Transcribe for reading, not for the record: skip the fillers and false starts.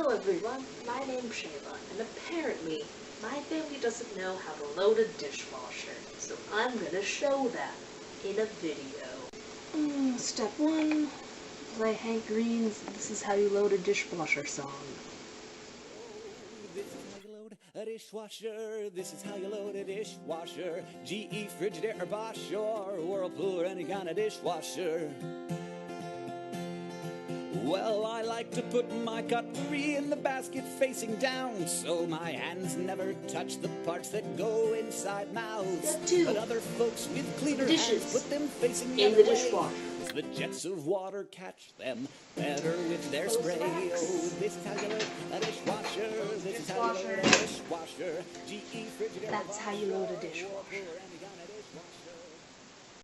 Hello everyone, my name's Shayla, and apparently my family doesn't know how to load a dishwasher, so I'm gonna show that in a video. Step 1, play Hank Green's This Is How You Load a Dishwasher song. This is how you load a dishwasher. This is how you load a dishwasher. GE, Frigidaire, Bosch, or Whirlpool, or any kind of dishwasher. Well, I like to put my cutlery in the basket facing down, so my hands never touch the parts that go inside mouths. Step 2. But other folks with cleaner Dishes hands put them facing the in other the way. dishwasher. The jets of water catch them better with their spray. Oh, this is how you load a dishwasher. This is how you load a dishwasher. GE, Frigidaire, That's how you load a dishwasher.